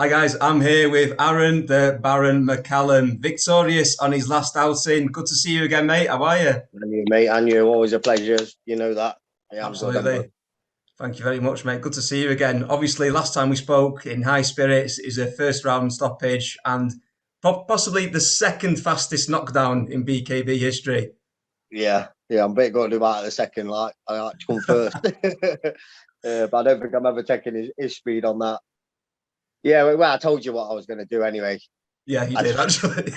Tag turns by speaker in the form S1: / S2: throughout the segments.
S1: Hi guys, I'm here with Aaron, the Baron McCallum, victorious on his last outing. Good to see you again, mate. How are you?
S2: And you, mate, and you, always a pleasure. You know that. I am good, I'm good.
S1: Absolutely. Thank you very much, mate. Good to see you again. Obviously, last time we spoke in high spirits is a first round stoppage and possibly the second fastest knockdown in BKB history.
S2: Yeah, I'm a bit going to do that at the second. I like to come first, but I don't think I'm ever taking his speed on that. Yeah, well, I told you what I was going to do anyway.
S1: Yeah, you
S2: I
S1: did
S2: just,
S1: actually.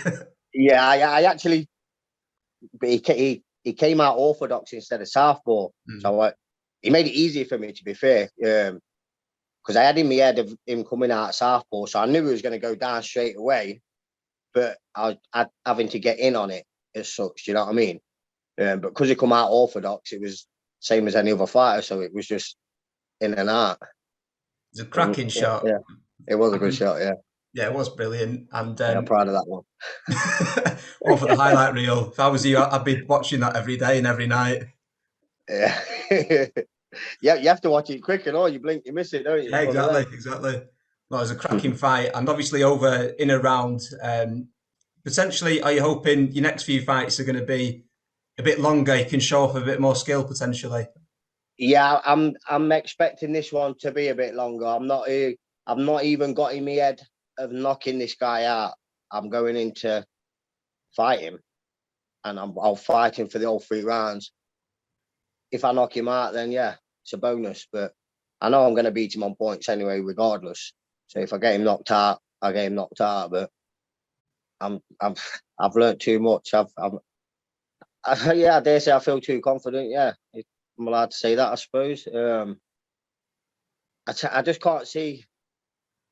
S2: yeah, I actually, but he came out orthodox instead of southpaw,
S1: Mm.
S2: so he made it easier for me, to be fair. Because I had in my head of him coming out southpaw, so I knew he was going to go down straight away. But I having to get in on it as such. Do you know what I mean? But because he come out orthodox, it was same as any other fighter, so it was just in and out.
S1: It's a cracking
S2: Yeah,
S1: shot.
S2: yeah, it was a
S1: I
S2: good
S1: can,
S2: shot. Yeah,
S1: yeah, it was brilliant. And
S2: yeah, I'm proud of that one.
S1: one for the highlight reel. If I was you, I'd be watching that every day and every night.
S2: Yeah, yeah, you have to watch it quick, and all you blink, you miss it, don't you?
S1: Yeah,
S2: It's one of
S1: exactly,
S2: them.
S1: exactly. No, it was a cracking fight, and obviously over in a round. Potentially, are you hoping your next few fights are going to be a bit longer? You can show off a bit more skill potentially.
S2: Yeah, I'm expecting this one to be a bit longer. I'm not even got in my head of knocking this guy out. I'm going into fight him, and I'll fight him for the all 3 rounds. If I knock him out, then yeah, it's a bonus. But I know I'm going to beat him on points anyway, regardless. So if I get him knocked out, I get him knocked out. But I'm I've learned too much. Yeah, I dare say I feel too confident. Yeah, I'm allowed to say that, I suppose. I just can't see.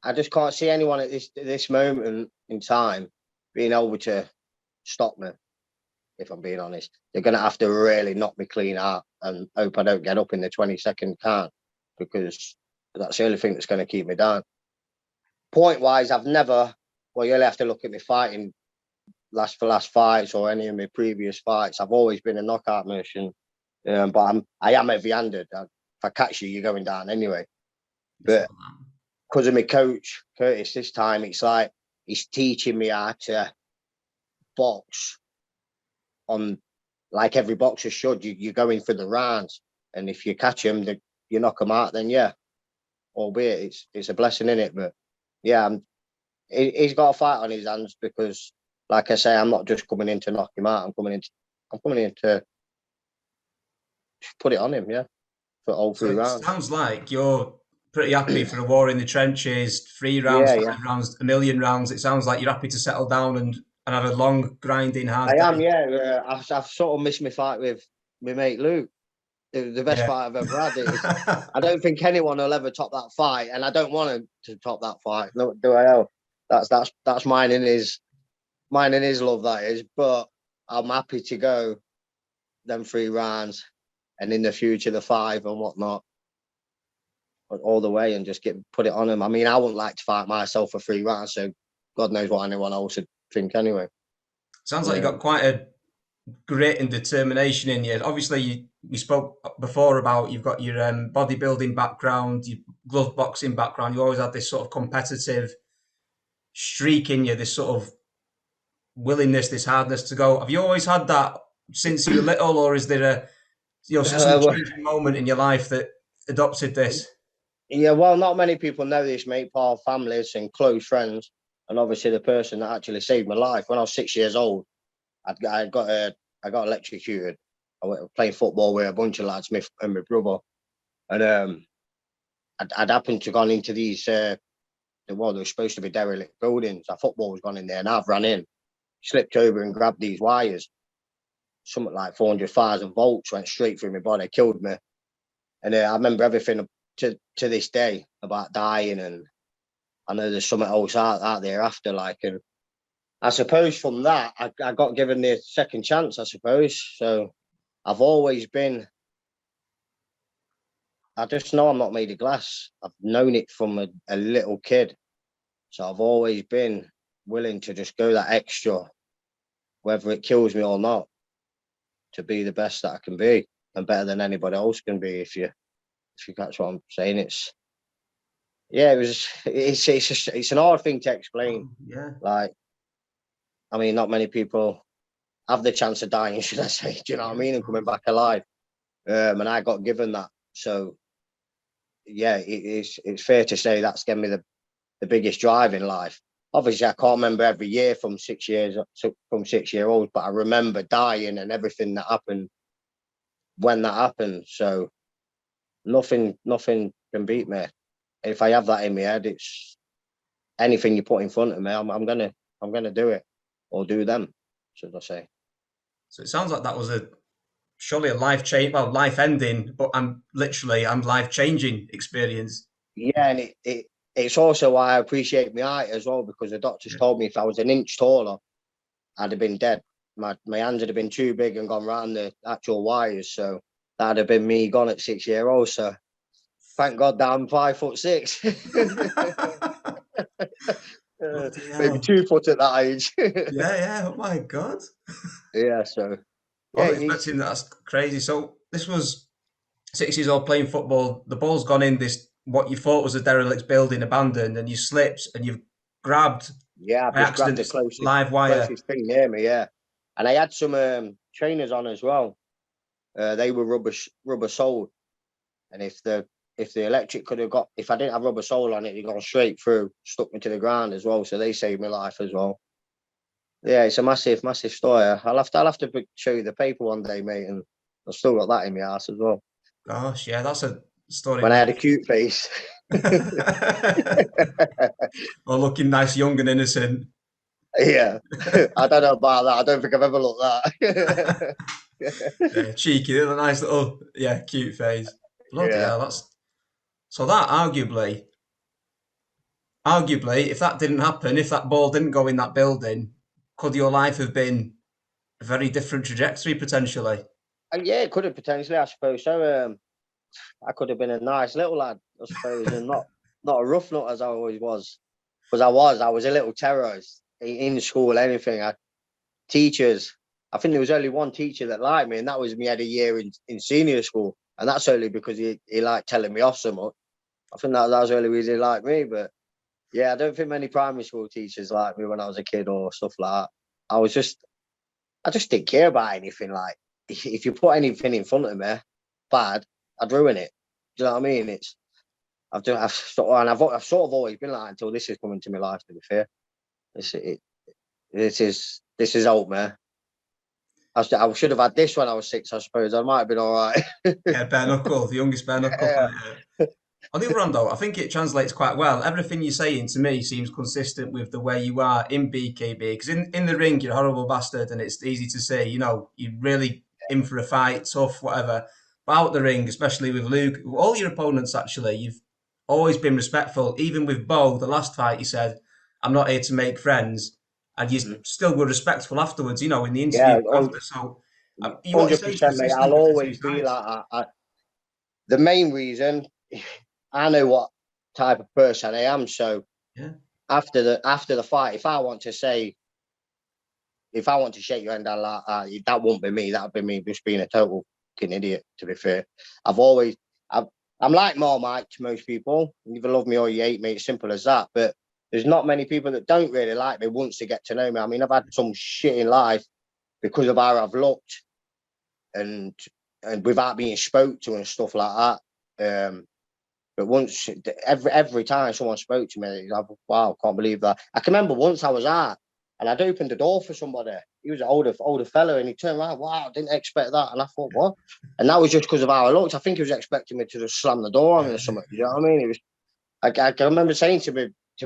S2: I just can't see anyone at this moment in time being able to stop me. If I'm being honest, they're going to have to really knock me clean out and hope I don't get up in the 20-second count, because that's the only thing that's going to keep me down. Point wise, I've never. Well, you'll have to look at me fighting last fights or any of my previous fights. I've always been a knockout merchant, but I am heavy-handed. If I catch you, you're going down anyway. But because of my coach Curtis, this time it's like he's teaching me how to box on like every boxer should. You're going for the rounds, and if you catch him, you knock him out. Then yeah, albeit it's a blessing in it. But yeah, he's got a fight on his hands because, like I say, I'm not just coming in to knock him out. I'm coming in to put it on him. Yeah, for all
S1: So
S2: three
S1: it
S2: rounds.
S1: sounds like you're pretty happy for a war in the trenches, 3 rounds,
S2: Yeah, yeah,
S1: 5 rounds, a million rounds. It sounds like you're happy to settle down and have a long, grinding,
S2: I
S1: hard
S2: am.
S1: day.
S2: Yeah, I've sort of missed my fight with my mate Luke. The best
S1: Yeah.
S2: fight I've ever had. I don't think anyone will ever top that fight, and I don't want him to top that fight. No, do I? Know? That's mine and his love, that is. But I'm happy to go them 3 rounds, and in the future the 5 and whatnot, all the way, and just put it on him. I mean, I wouldn't like to fight myself for 3 rounds, so God knows what anyone else would think anyway.
S1: Sounds like you
S2: Yeah,
S1: got quite a grit and determination in you. Obviously, we spoke before about you've got your bodybuilding background, your glove boxing background. You always had this sort of competitive streak in you, this sort of willingness, this hardness to go. Have you always had that since you were little, or is there some
S2: well,
S1: changing moment in your life that adopted this?
S2: yeah. Well, not many people know this, mate. Part of families and close friends, and obviously the person that actually saved my life when I was 6 years old. I got electrocuted. I went playing football with a bunch of lads, me and my brother, and I'd happened to gone into these. They were supposed to be derelict buildings. Our football was gone in there, and I've run in, slipped over, and grabbed these wires. Something like 400,000 volts went straight through my body, killed me. And I remember everything to this day about dying, and I know there's something else out there after, like, and I suppose from that I got given the second chance, I suppose. So I've always been. I just know I'm not made of glass. I've known it from a little kid. So I've always been willing to just go that extra, whether it kills me or not, to be the best that I can be and better than anybody else can be. If you catch what I'm saying, yeah, it was. It's an hard thing to explain.
S1: Oh, yeah.
S2: Like, I mean, not many people have the chance of dying, should I say? Do you know what I
S1: Yeah,
S2: mean?
S1: of
S2: And coming
S1: course.
S2: back alive. And I got given that. So yeah, it's fair to say that's given me the biggest drive in life. Obviously, I can't remember every year from 6 years from 6 year olds, but I remember dying and everything that happened when that happened. So nothing can beat me. If I have that in my head, it's anything you put in front of me, I'm gonna do it or do them, should I say?
S1: So it sounds like that was a surely a life change, well, life ending, but I'm life changing experience.
S2: Yeah, and it's also why I appreciate my height as well, because the doctors
S1: Yeah.
S2: told me if I was an inch taller, I'd have been dead. My hands would have been too big and gone round the actual wires, so that'd have been me gone at 6 year old. So thank God that I'm 5'6".
S1: Bloody
S2: Maybe
S1: hell.
S2: 2 foot at that age.
S1: Yeah, yeah. Oh my God.
S2: Yeah, so
S1: I
S2: yeah,
S1: wasn't expecting that. That's crazy. So this was 6 years old playing football. The ball's gone in this what you thought was a derelict building, abandoned, and you slipped and you've grabbed
S2: yeah. I've
S1: by
S2: just grabbed
S1: accident
S2: the
S1: this live wire.
S2: closest thing near me. Yeah, and I had some trainers on as well. They were rubber soled, and if the electric could have got, if I didn't have rubber sole on it, it gone straight through, stuck me to the ground as well. So they saved my life as well. Yeah, it's a massive story. I'll have to show you the paper one day, mate, and I've still got that in my house as well.
S1: Gosh, yeah, that's a story
S2: When I
S1: worth.
S2: had a cute face.
S1: Or looking nice, young, and innocent.
S2: Yeah, I don't know about that. I don't think I've ever looked that.
S1: Yeah, cheeky, a nice little, yeah, cute face. Bloody
S2: Yeah,
S1: hell, that's so that arguably, if that didn't happen, if that ball didn't go in that building, could your life have been a very different trajectory potentially?
S2: and yeah, it could have potentially, I suppose. So I could have been a nice little lad, I suppose, and not a rough nut as I always was. Because I was a little terrorist in school. Anything, teachers. I think there was only one teacher that liked me, and that was me had a year in senior school, and that's only because he liked telling me off so much. I think that was the only reason he liked me. But yeah, I don't think many primary school teachers liked me when I was a kid or stuff like that. I just didn't care about anything. Like if you put anything in front of me, bad, I'd ruin it. Do you know what I mean? I've sort of always been like until this is coming to my life. To be fair, this it, this is old, man. I should have had this when I was 6, I suppose. I might have been all right.
S1: Yeah, bare knuckle, the youngest bare knuckle
S2: Yeah.
S1: fighter. On the other hand, though, I think it translates quite well. Everything you're saying to me seems consistent with the way you are in BKB. Because in the ring, you're a horrible bastard, and it's easy to say, you're really in for a fight, tough, whatever. But out the ring, especially with Luke, all your opponents actually, you've always been respectful. Even with Bo, the last fight, you said, "I'm not here to make friends," and you
S2: Mhm.
S1: still were respectful afterwards. In the interview
S2: Yeah,
S1: after. So, what you say is
S2: 100%, mate.
S1: consistent,
S2: I'll
S1: which
S2: always
S1: is
S2: be
S1: nice.
S2: like the main reason I know what type of person I am. So
S1: Yeah,
S2: after the fight, if I want to shake your hand, that won't be me. That'd be me just being a total fucking idiot. To be fair, I've always, I've, I'm like Marmite to most people. You either love me or you hate me. It's simple as that. But there's not many people that don't really like me once they get to know me. I mean, I've had some shit in life because of how I've looked and without being spoke to and stuff like that. But once every time someone spoke to me, I wow, can't believe that. I can remember once I was out and I'd opened the door for somebody. He was an older fella, and he turned around. Wow, didn't expect that. And I thought, what? And that was just because of how I looked. I think he was expecting me to just slam the door on
S1: yeah,
S2: me or something. You know what I mean? It was. I can remember saying to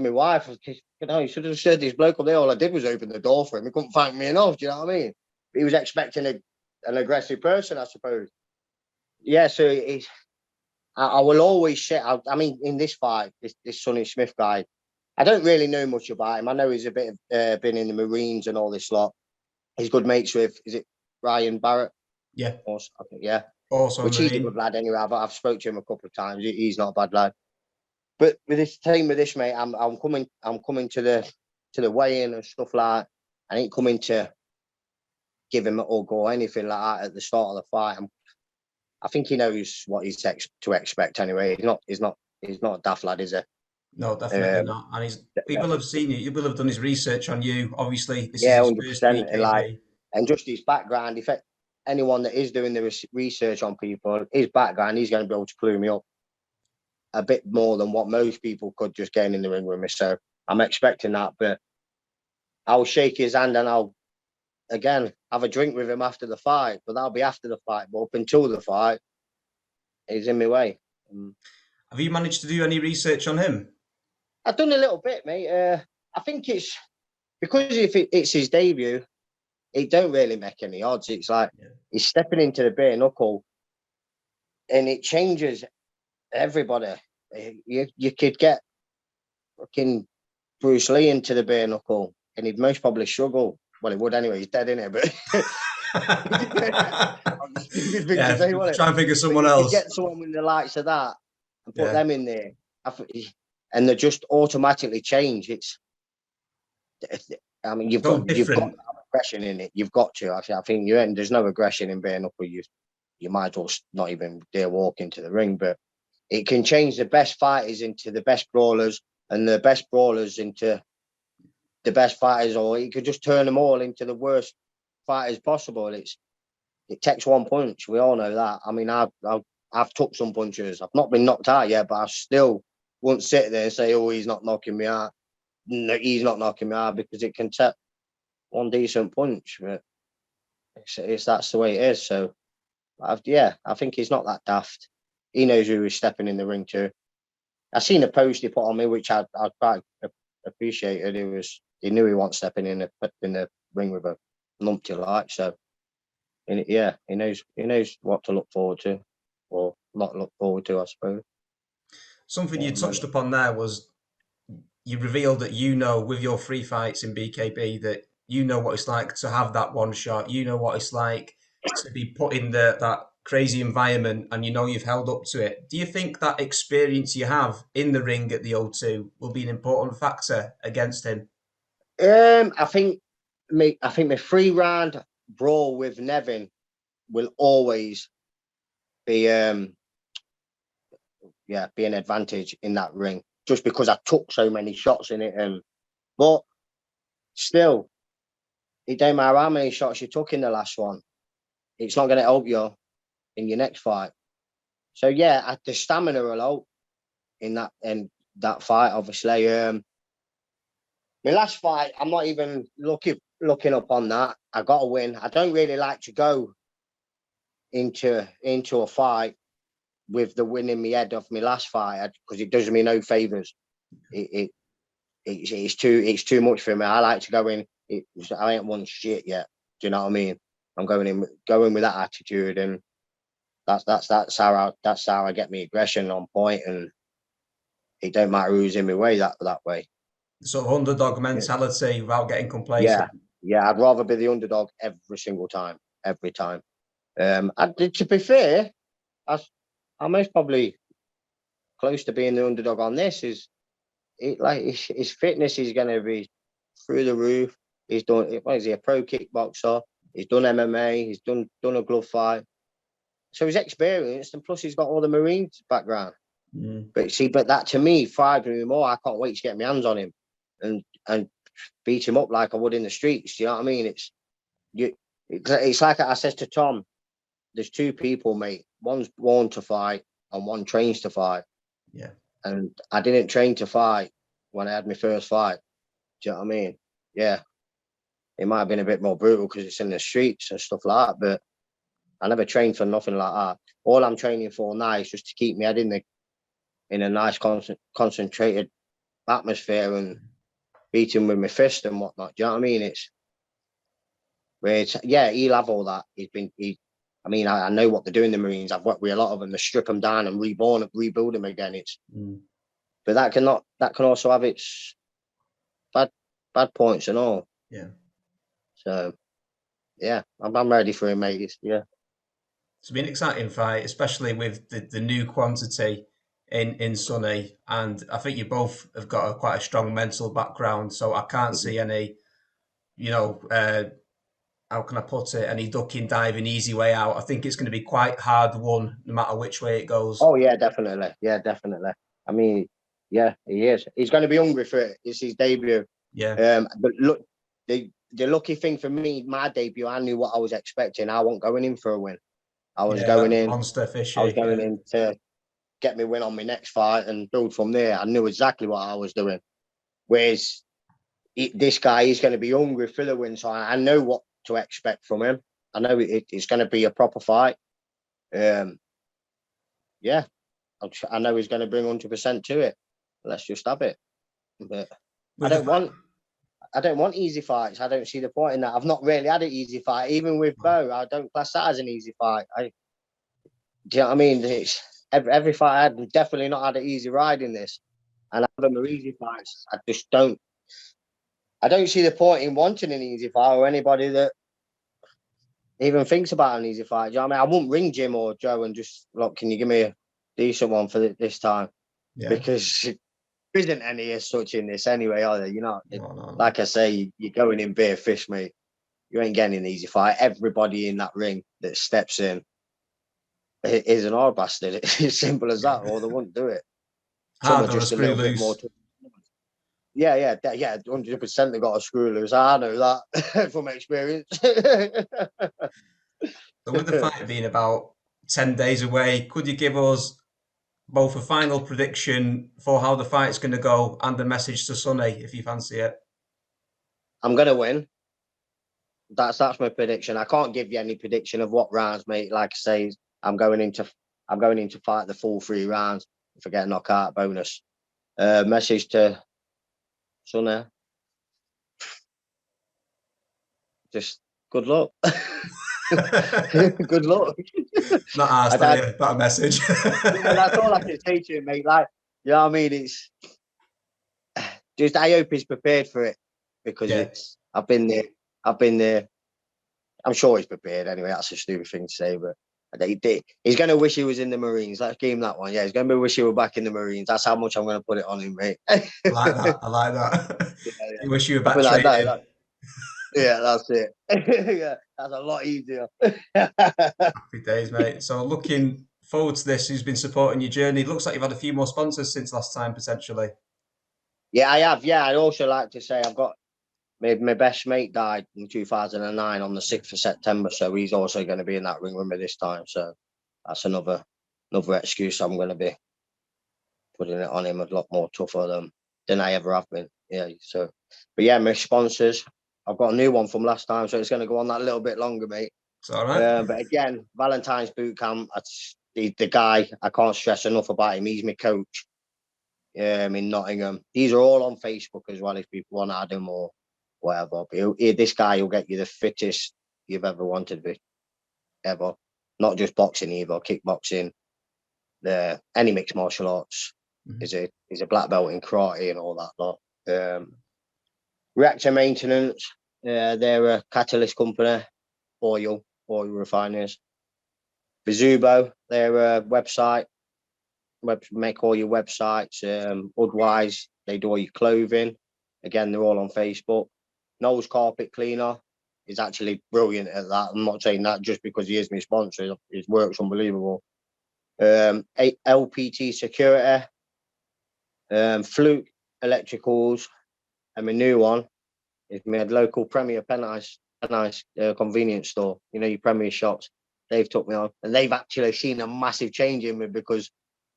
S2: my wife, you should have said this bloke up there. All I did was open the door for him. He couldn't thank me enough. Do you know what I mean? He was expecting an aggressive person, I suppose. Yeah, so I will always say. I mean, in this fight, this Sonny Smith guy, I don't really know much about him. I know he's a bit of been in the Marines and all this lot. He's good mates with, is it Ryan Barrett?
S1: yeah.
S2: I think, yeah.
S1: Also a
S2: Which he's a good
S1: Marine.
S2: lad anyway. I've spoke to him a couple of times. He's not a bad lad. But with this team, with this mate, I'm coming to the weigh-in and stuff like that. I ain't coming to give him a hug or anything like that at the start of the fight. I think he knows what to expect anyway. He's not a daft lad, is he?
S1: No, definitely
S2: Um,
S1: not. And he will have seen you. He will have done his research on you. Obviously, this is
S2: yeah,
S1: his first
S2: 100%. Like,
S1: BKB.
S2: and just his background. If anyone that is doing the research on people, his background, he's going to be able to clue me up a bit more than what most people could just getting in the ring with me. So I'm expecting that, but I'll shake his hand and I'll again have a drink with him after the fight. But that'll be after the fight. But up until the fight, he's in my way.
S1: Have you managed to do any research on him?
S2: I've done a little bit, mate. I think it's because if it's his debut, it don't really make any odds. It's like
S1: Yeah.
S2: he's stepping into the bare knuckle, and it changes everybody. You could get fucking Bruce Lee into the bare knuckle, and he'd most probably struggle. Well, he would anyway. He's dead in it, but I'm just stupid thing to
S1: Yeah,
S2: say, wasn't it?
S1: try and think of
S2: But
S1: someone
S2: you could
S1: else.
S2: get someone with the likes of that and put
S1: Yeah,
S2: them in there, and they just automatically change. I mean, you've
S1: so
S2: got to
S1: different.
S2: have aggression in it. You've got to. I think there's no aggression in bare knuckle. You might as well not even dare walk into the ring, but it can change the best fighters into the best brawlers and the best brawlers into the best fighters, or it could just turn them all into the worst fighters possible. It takes one punch. We all know that. I mean, I've took some punches. I've not been knocked out yet, but I still won't sit there and say, "Oh, he's not knocking me out." No, he's not knocking me out because it can take one decent punch. But it's that's the way it is. So, I think he's not that daft. He knows who he's stepping in the ring to. I seen a post he put on me, which I quite appreciated. He knew he wasn't stepping in the ring with a numpty like. So, and yeah, he knows what to look forward to, or not look forward to, I suppose.
S1: Something you
S2: Or
S1: touched upon there was you revealed that you know with your free fights in BKB that you know what it's like to have that one shot. You know what it's like to be put in that crazy environment, and you know you've held up to it. Do you think that experience you have in the ring at the O2 will be an important factor against him?
S2: I think my 3 round brawl with Nevin will always be be an advantage in that ring, just because I took so many shots in it. But still, it don't matter how many shots you took in the last one. It's not going to help you in your next fight. So yeah, the stamina will help in that fight. Obviously, my last fight, I'm not even looking up on that. I got to win. I don't really like to go into a fight with the win in my head of my last fight because it does me no favors. It, it's too much for me. I like to go in. I ain't won shit yet. Do you know what I mean? I'm going with that attitude, and that's how I get my aggression on point, and it don't matter who's in my way that way.
S1: Sort of underdog
S2: Yeah,
S1: mentality without getting
S2: yeah,
S1: complacent.
S2: yeah. I'd rather be the underdog every single time, every time. To be fair, I, I'm most probably close to being the underdog on this. Like his fitness is going to be through the roof. He's done. What is he? A pro kickboxer. He's done MMA. He's done a glove fight. So he's experienced, and plus he's got all the Marines background.
S1: Mm.
S2: But that to me frightens me more. I can't wait to get my hands on him and beat him up like I would in the streets. You know what I mean? You. It's like I said to Tom. There's two people, mate. One's born to fight, and one trains to fight.
S1: Yeah.
S2: And I didn't train to fight when I had my first fight. Do you know what I mean? Yeah, it might have been a bit more brutal because it's in the streets and stuff like that, but I never trained for nothing like that. All I'm training for now is just to keep my head in a nice concentrated atmosphere and beating with my fist and whatnot. Do you know what I mean? Yeah, he'll have all that. I know what they're doing. The Marines. I've worked with a lot of them. They strip them down and rebuild them again.
S1: Mm.
S2: But that can also have its bad bad points and all.
S1: Yeah.
S2: So yeah, I'm ready for him, mate. Yeah.
S1: It's been an exciting fight, especially with the new quantity in Sonny, and I think you both have got quite a strong mental background. So I can't
S2: Mhm.
S1: see any, you know, how can I put it, any ducking, diving, easy way out. I think it's going to be quite hard won, no matter which way it goes.
S2: Oh yeah, definitely. Yeah, definitely. I mean, Yeah, he is. He's going to be hungry for it. It's his debut.
S1: Yeah.
S2: But look, the lucky thing for me, my debut, I knew what I was expecting. I wasn't going in for a win. I was
S1: Yeah,
S2: going
S1: that
S2: in.
S1: monster
S2: I was
S1: fishy.
S2: going
S1: Yeah.
S2: in to get me win on my next fight and build from there. I knew exactly what I was doing. Whereas this guy is going to be hungry for the win, so I know what to expect from him. I know it's going to be a proper fight. Yeah, I know he's going to bring 100% to it. Let's just have it. But I
S1: With the
S2: don't
S1: fact,
S2: want I don't want easy fights. I don't see the point in that. I've not really had an easy fight, even with Bo. I don't class that as an easy fight. Do you know what I mean? It's, every fight I've definitely not had an easy ride in this, and I've them are easy fights. I just don't. I don't see the point in wanting an easy fight or anybody that even thinks about an easy fight. Do you know what I mean? I wouldn't ring Jim or Joe and just look. Can you give me a decent one for this time?
S1: yeah.
S2: Because there isn't any as such in this anyway, are there? You know,
S1: No, no, no.
S2: like I say, you're going in bare fish, mate. You ain't getting an easy fight. Everybody in that ring that steps in is an hard bastard. It's as simple as that, or they wouldn't do it. Some are
S1: Hard on a
S2: just a
S1: screw
S2: little bit more.
S1: loose.
S2: Yeah, 100%. They got a screw loose. I know that from experience.
S1: So with the fight being about 10 days away, could you give us both a final prediction for how the fight's going to go and a message to Sonny if you fancy it?
S2: I'm gonna win. That's my prediction. I can't give you any prediction of what rounds, mate. Like I say, I'm going into fight the full 3 rounds. If I get a knockout bonus. Message to Sonny. Just good luck. Good luck.
S1: Not asked, are
S2: I,
S1: you? Not a message.
S2: yeah, that's all I can say to him, mate. Like, you know what I mean? It's just I hope he's prepared for it because
S1: Yeah.
S2: it's. I've been there. I've been there. I'm sure he's prepared anyway. That's a stupid thing to say, but he's going to wish he was in the Marines. Let's give him that one. Yeah, he's going to wish he were back in the Marines. That's how much I'm going to put it on him, mate.
S1: I like that. I like that.
S2: Yeah,
S1: You wish you were
S2: I'll
S1: back
S2: be like that.
S1: training.
S2: Yeah, that's it. Yeah, that's a lot easier.
S1: Happy days, mate. So looking forward to this. Who's been supporting your journey? Looks like you've had a few more sponsors since last time, potentially.
S2: Yeah, I have. Yeah, I'd also like to say I've got my best mate died in 2009 on the 6th of September, so he's also going to be in that ring with me this time. So that's another excuse I'm going to be putting it on him a lot more tougher than I ever have been. Yeah. So, but yeah, my sponsors. I've got a new one from last time, so it's going to go on that little bit longer, mate.
S1: It's all right.
S2: But again, Valentine's Boot Camp. The guy I can't stress enough about him. He's my coach. In Nottingham. These are all on Facebook as well. If people want to add him or whatever, but this guy will get you the fittest you've ever wanted to be, ever. Not just boxing either, kickboxing, any mixed martial arts.
S1: Mhm.
S2: He's a black belt in karate and all that lot. Reactor Maintenance, they're a catalyst company, oil refiners. Vizubo, they're a website, make all your websites. Udwise, they do all your clothing. Again, they're all on Facebook. Noel's Carpet Cleaner is actually brilliant at that. I'm not saying that just because he is my sponsor. His work's unbelievable. LPT Security, Fluke Electricals, and my new one is my local Premier Pennice convenience store. You know, your Premier shops. They've took me on, and they've actually seen a massive change in me because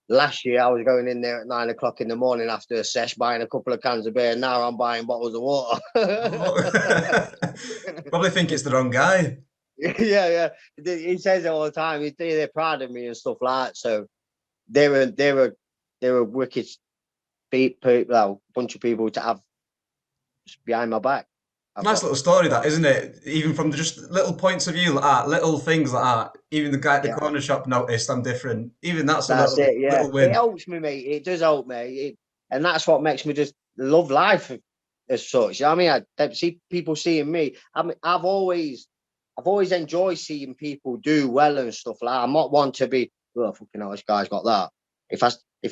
S2: last year I was going in there at 9 o'clock in the morning after a sesh, buying a couple of cans of beer. Now I'm buying bottles of water.
S1: Probably think it's the wrong guy.
S2: Yeah. He says it all the time. They're proud of me and stuff like that. So they're a wicked bunch of people to have behind my back.
S1: Nice little story, that, isn't it? Even from just little points of view like that, little things like that. Even the guy at the
S2: Yeah,
S1: corner shop noticed I'm different. Even that's a
S2: that's it. Yeah,
S1: little
S2: it
S1: win.
S2: helps me, mate. It does help me, and that's what makes me just love life as such. You know what I mean, I see people seeing me. I mean, I've always enjoyed seeing people do well and stuff like that. I'm not one to be, well, fucking hell, this guy's got that. If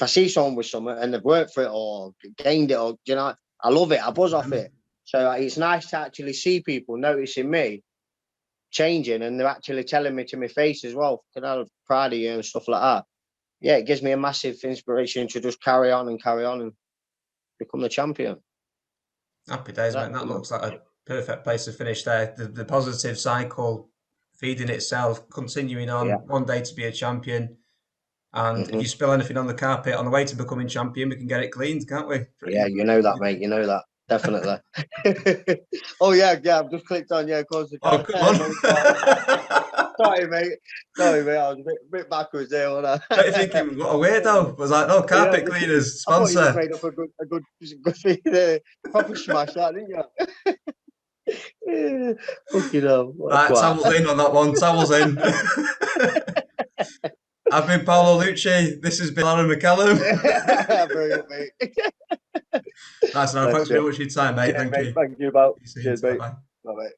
S2: I see someone with something and they've worked for it or gained it, or you know, I love it. I buzz off it. So it's nice to actually see people noticing me changing, and they're actually telling me to my face as well. I'm proud of you and stuff like that. yeah, it gives me a massive inspiration to just carry on and become the champion.
S1: Happy days, mate. That looks like a perfect place to finish there. The positive cycle feeding itself, continuing
S2: Yeah.
S1: on one day to be a champion. And if
S2: Mhm.
S1: you spill anything on the carpet on the way to becoming champion, we can get it cleaned, can't we?
S2: Yeah, you know that, mate. You know that. Definitely. Oh, yeah. I've just clicked on. Yeah, of course.
S1: Oh, come on.
S2: Sorry, mate. I was a bit backwards there. Wasn't
S1: Don't you
S2: I?
S1: thinking, what a weirdo? Was like, no,
S2: Yeah,
S1: carpet cleaners,
S2: I thought you just
S1: sponsor.
S2: made up a good thing there. Proper smash that, didn't you? Yeah. Fucking hell. What a
S1: Right,
S2: twat.
S1: towels in on that one, towels in. I've been Paolo Lucci. This has been Aaron McCallum.
S2: Brilliant, mate.
S1: Nice, man.
S2: Bless
S1: Thanks very
S2: you.
S1: much for your time, mate.
S2: Cheers,
S1: Thank
S2: mate.
S1: you.
S2: Thank you, about.
S1: See you
S2: Cheers,
S1: soon.
S2: mate.
S1: Bye bye.
S2: Bye, mate.